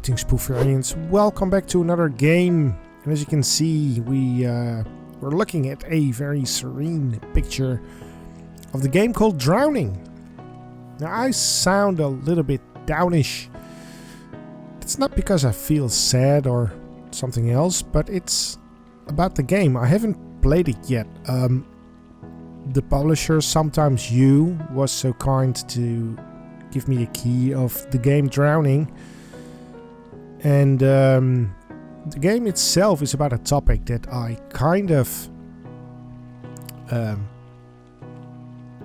Greetings, Poofarians. Welcome back to another game. And as you can see, we're looking at a very serene picture of the game called Drowning. Now, I sound a little bit downish. It's not because I feel sad or something else, but it's about the game. I haven't played it yet. The publisher, Sometimes You, was so kind to give me a key of the game Drowning. And the game itself is about a topic that I kind of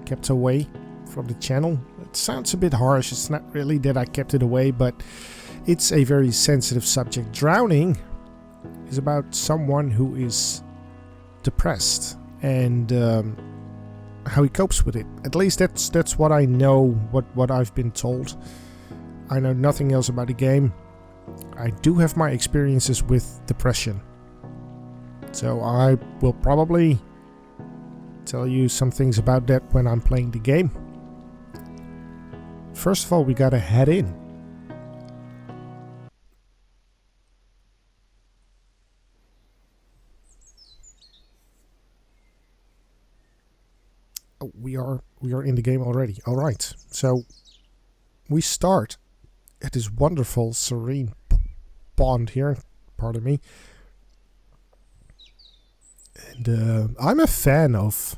kept away from the channel. It sounds a bit harsh. It's not really that I kept it away, but it's a very sensitive subject. Drowning is about someone who is depressed and how he copes with it. At least that's what I know, what I've been told. I know nothing else about the game. I do have my experiences with depression, so I will probably tell you some things about that when I'm playing the game. First of all, we gotta head in. Oh, we are in the game already. All right, so we start at this wonderful serene pond here, pardon me, and I'm a fan of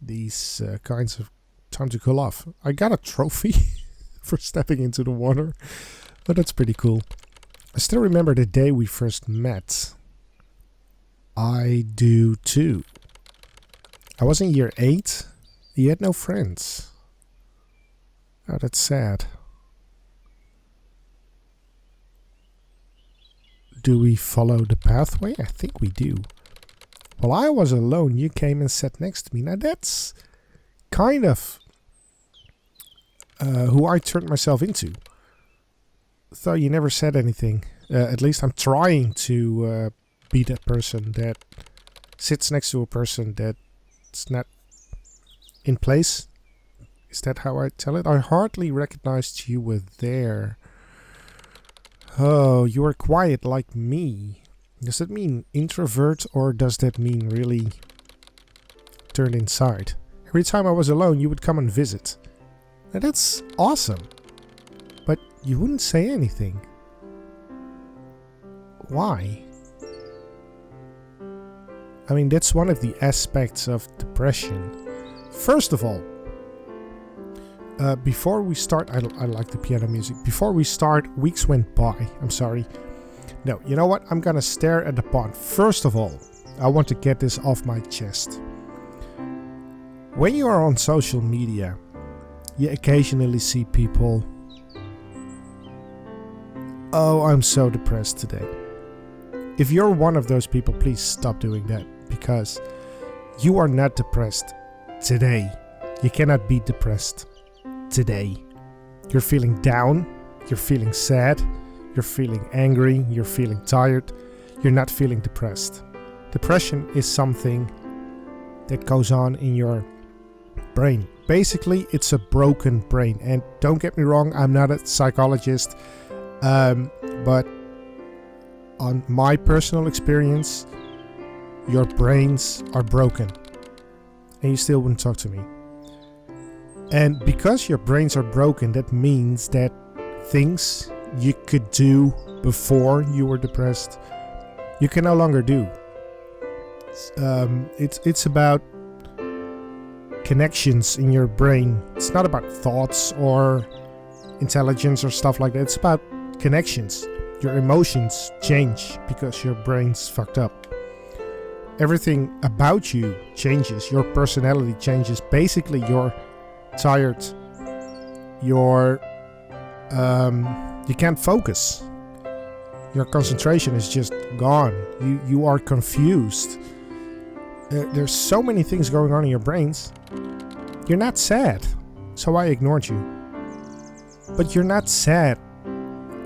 these kinds of time to cool off. I got a trophy for stepping into the water, but that's pretty cool. I still remember the day we first met. I do too. I was in year 8. You had no friends. Oh, that's sad. Do we follow the pathway? I think we do. While I was alone, you came and sat next to me. Now that's kind of who I turned myself into. Though you never said anything. At least I'm trying to be that person that sits next to a person that's not in place. Is that how I tell it? I hardly recognized you were there. Oh, you are quiet like me. Does that mean introvert, or does that mean really turned inside? Every time I was alone, you would come and visit. Now that's awesome. But you wouldn't say anything. Why? I mean, that's one of the aspects of depression. First of all, before we start, I like the piano music. Before we start, weeks went by. I'm sorry. No, you know what? I'm gonna stare at the pond. First of all, I want to get this off my chest. When you are on social media, you occasionally see people, oh, I'm so depressed today. If you're one of those people, please stop doing that, because you are not depressed today. You cannot be depressed today. You're feeling down, you're feeling sad, you're feeling angry, you're feeling tired, you're not feeling depressed. Depression is something that goes on in your brain. Basically, it's a broken brain. And don't get me wrong, I'm not a psychologist, but on my personal experience, your brains are broken and you still wouldn't talk to me. And because your brains are broken, that means that things you could do before you were depressed, you can no longer do. It's about connections in your brain. It's not about thoughts or intelligence or stuff like that. It's about connections. Your emotions change because your brain's fucked up. Everything about you changes. Your personality changes. Basically, you're tired. You're you can't focus. Your concentration is just gone. You are confused. There's so many things going on in your brains. You're not sad, so I ignored you. But you're not sad.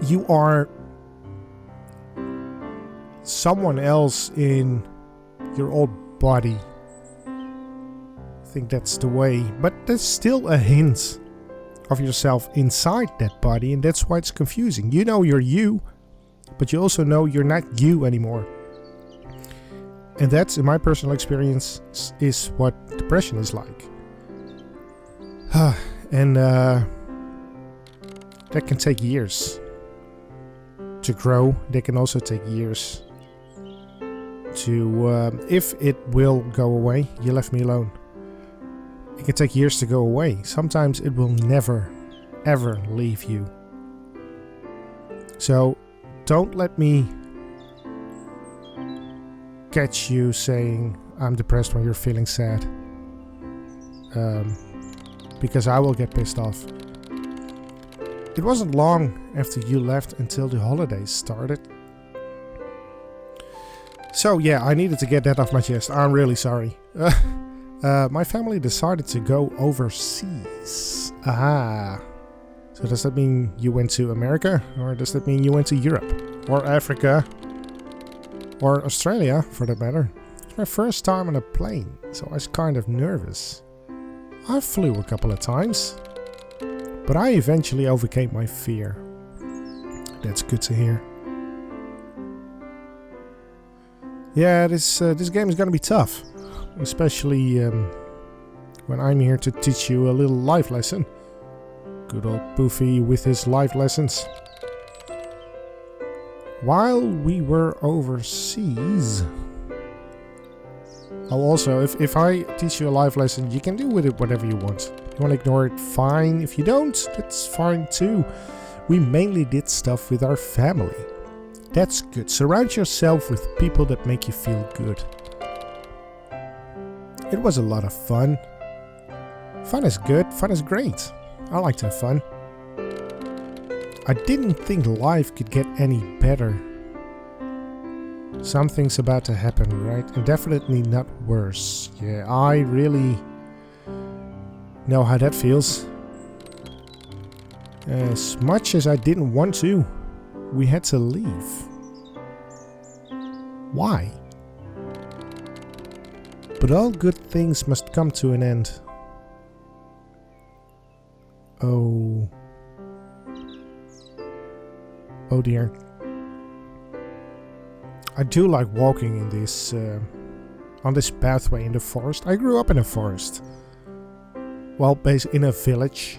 You are someone else in your old body. I think that's the way. But there's still a hint of yourself inside that body, and that's why it's confusing. You know you're you, but you also know you're not you anymore. And that's, in my personal experience, is what depression is like. And that can take years to grow. They can also take years to, if it will go away, you left me alone. It can take years to go away. Sometimes it will never, ever leave you. So don't let me catch you saying I'm depressed when you're feeling sad. Because I will get pissed off. It wasn't long after you left until the holidays started. So yeah, I needed to get that off my chest. I'm really sorry. My family decided to go overseas. Aha. So does that mean you went to America? Or does that mean you went to Europe? Or Africa? Or Australia, for that matter? It's my first time on a plane, so I was kind of nervous. I flew a couple of times, but I eventually overcame my fear. That's good to hear. Yeah, this game is gonna be tough. Especially when I'm here to teach you a little life lesson. Good old Poofy with his life lessons. While we were overseas... Oh, also, if I teach you a life lesson, you can do with it whatever you want. If you want to ignore it, fine. If you don't, that's fine too. We mainly did stuff with our family. That's good. Surround yourself with people that make you feel good. It was a lot of fun. Fun is good. Fun is great. I like to have fun. I didn't think life could get any better. Something's about to happen, right? And definitely not worse. Yeah, I really know how that feels. As much as I didn't want to, we had to leave. Why? But all good things must come to an end. Oh. Oh dear. I do like walking in this, on this pathway in the forest. I grew up in a forest. Well, basically in a village.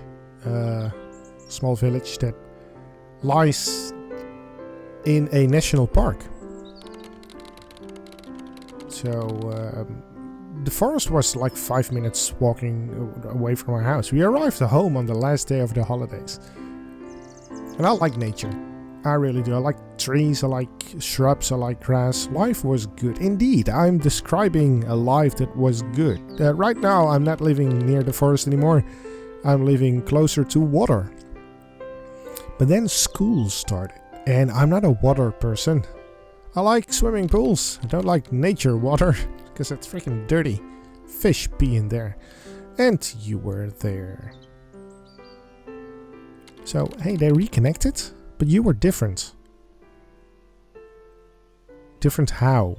Small village that lies in a national park. So, the forest was like 5 minutes walking away from our house. We arrived home on the last day of the holidays. And I like nature. I really do. I like trees, I like shrubs, I like grass. Life was good. Indeed, I'm describing a life that was good. Right now, I'm not living near the forest anymore. I'm living closer to water. But then school started. And I'm not a water person. I like swimming pools. I don't like nature water. Because it's freaking dirty. Fish pee in there. And you were there. So, hey, they reconnected? But you were different. Different how?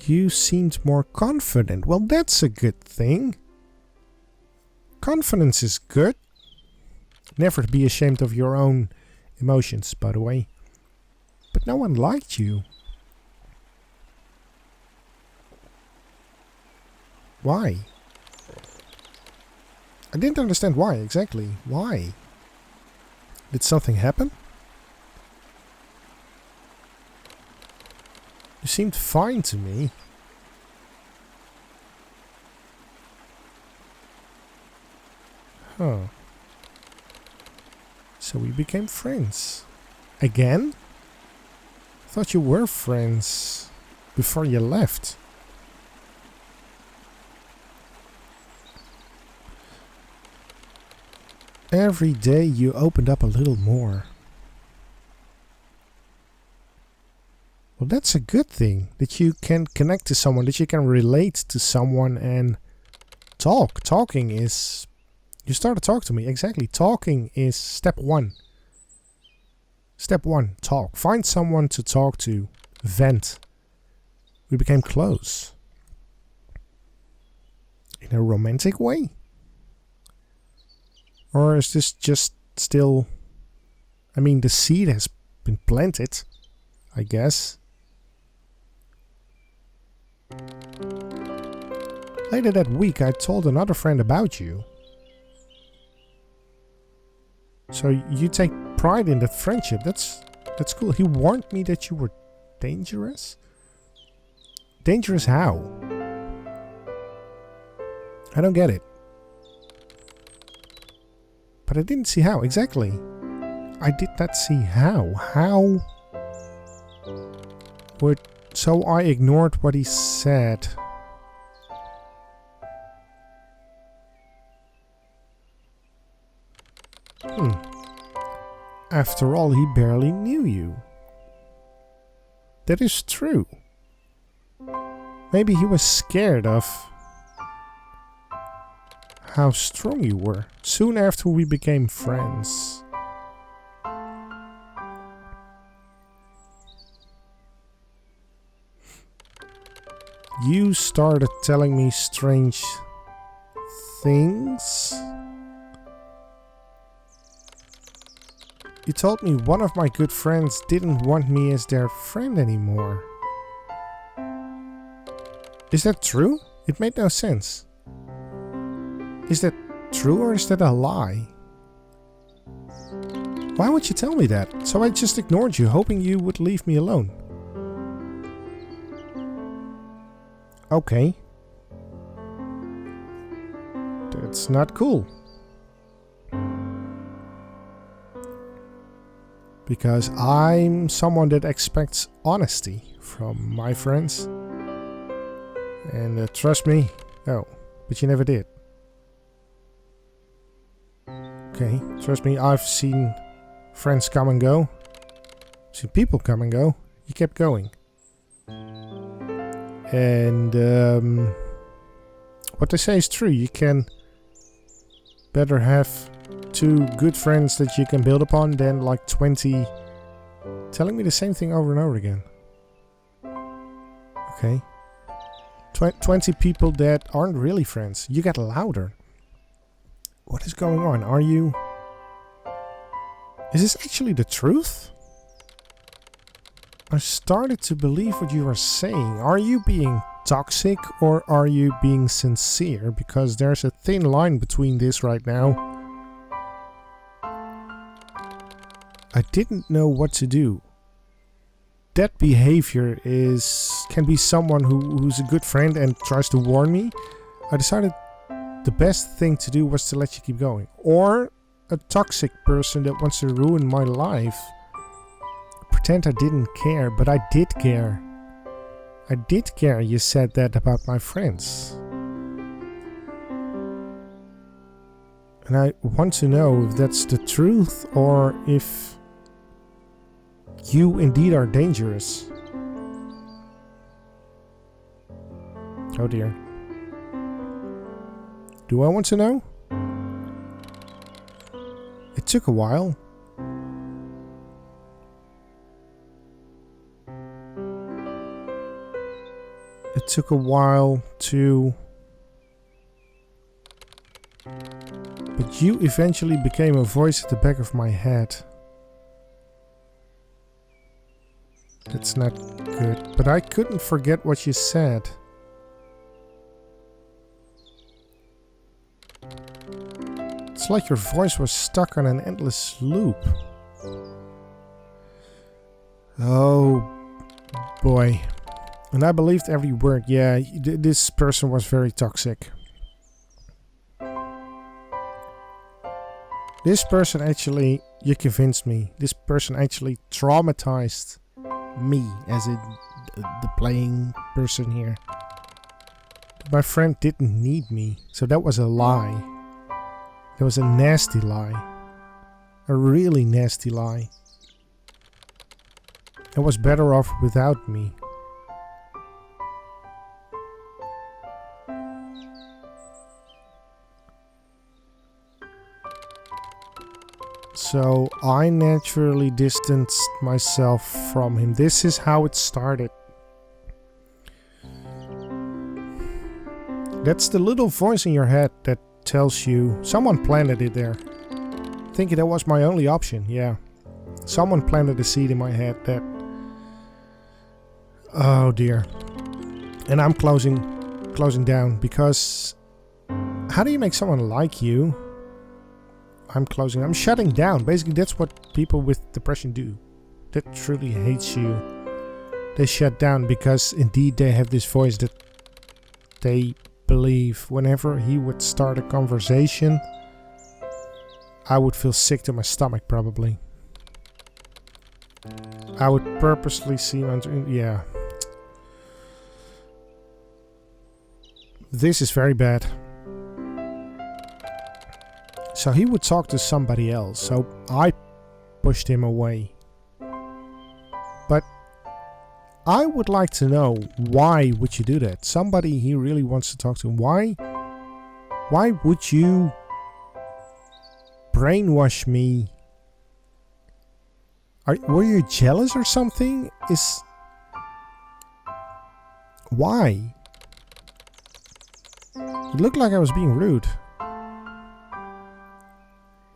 You seemed more confident. Well, that's a good thing. Confidence is good. Never be ashamed of your own emotions, by the way. But no one liked you. Why? I didn't understand why exactly. Why? Did something happen? You seemed fine to me. Huh. So we became friends. Again? I thought you were friends before you left. Every day you opened up a little more. Well, that's a good thing, that you can connect to someone, that you can relate to someone and talk. Talking is... You start to talk to me. Exactly. Talking is step one. Step one, talk. Find someone to talk to. Vent. We became close. In a romantic way? Or is this just still I mean, the seed has been planted, I guess. Later that week, I told another friend about you. So you take pride in that friendship. That's cool. He warned me that you were dangerous. Dangerous how? I don't get it. But I didn't see how. Exactly. I did not see how. How? So I ignored what he said. After all, he barely knew you. That is true. Maybe he was scared of how strong you were. Soon after we became friends. You started telling me strange things. You told me one of my good friends didn't want me as their friend anymore. Is that true? It made no sense. Is that true or is that a lie? Why would you tell me that? So I just ignored you, hoping you would leave me alone. Okay. That's not cool. Because I'm someone that expects honesty from my friends. And trust me, oh, but you never did. Okay, trust me, I've seen friends come and go. Seen people come and go. You kept going. And what they say is true. You can better have 2 good friends that you can build upon than like 20 telling me the same thing over and over again. Okay. 20 people that aren't really friends. You get louder. What is going on? Are you... Is this actually the truth? I started to believe what you are saying. Are you being toxic or are you being sincere? Because there's a thin line between this right now. I didn't know what to do. That behavior can be someone who's a good friend and tries to warn me. I decided the best thing to do was to let you keep going. Or a toxic person that wants to ruin my life. Pretend I didn't care, but I did care. I did care you said that about my friends. And I want to know if that's the truth or if you indeed are dangerous. Oh dear. Do I want to know? It took a while. It took a while to... But you eventually became a voice at the back of my head. That's not good. But I couldn't forget what you said. It's like your voice was stuck on an endless loop. Oh boy. And I believed every word. Yeah, this person was very toxic. This person actually, you convinced me. This person actually traumatized me as the playing person here. My friend didn't need me, so that was a lie. That was a nasty lie. A really nasty lie. I was better off without me. So I naturally distanced myself from him. This is how it started. That's the little voice in your head that tells you someone planted it there. Thinking that was my only option, yeah. Someone planted a seed in my head that... Oh dear. And I'm closing down because... How do you make someone like you? I'm shutting down. Basically, that's what people with depression do. That truly hates you. They shut down because indeed they have this voice that they believe whenever he would start a conversation, I would feel sick to my stomach probably. I would purposely see him. Yeah. This is very bad. So he would talk to somebody else. So I pushed him away. But I would like to know, why would you do that? Somebody he really wants to talk to. Why would you brainwash me? Were you jealous or something? Why? It looked like I was being rude.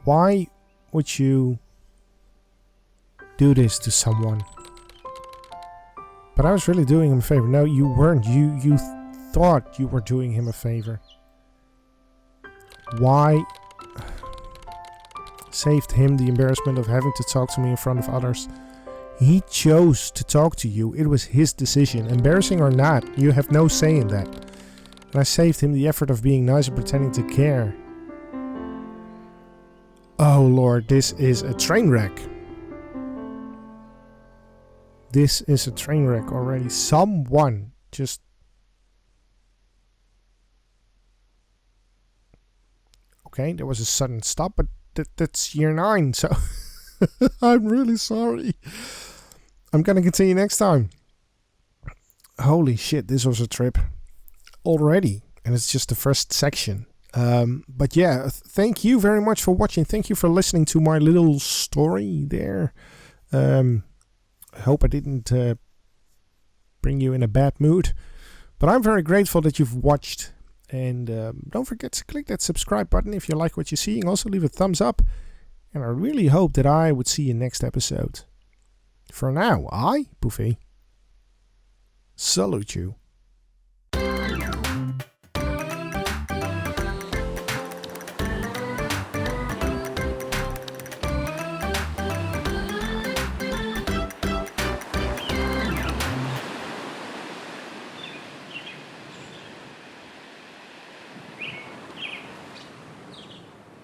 Why would you do this to someone? But I was really doing him a favor. No, you weren't. You thought you were doing him a favor. Why? Saved him the embarrassment of having to talk to me in front of others. He chose to talk to you. It was his decision. Embarrassing or not, you have no say in that. And I saved him the effort of being nice and pretending to care. Oh Lord, this is a train wreck. This is a train wreck already. Someone just... Okay, there was a sudden stop, but that's year 9, so... I'm really sorry. I'm gonna continue next time. Holy shit, this was a trip. Already. And it's just the first section. But yeah, thank you very much for watching. Thank you for listening to my little story there. I hope I didn't bring you in a bad mood. But I'm very grateful that you've watched. And don't forget to click that subscribe button if you like what you're seeing. Also leave a thumbs up. And I really hope that I would see you next episode. For now, I, Buffet, salute you.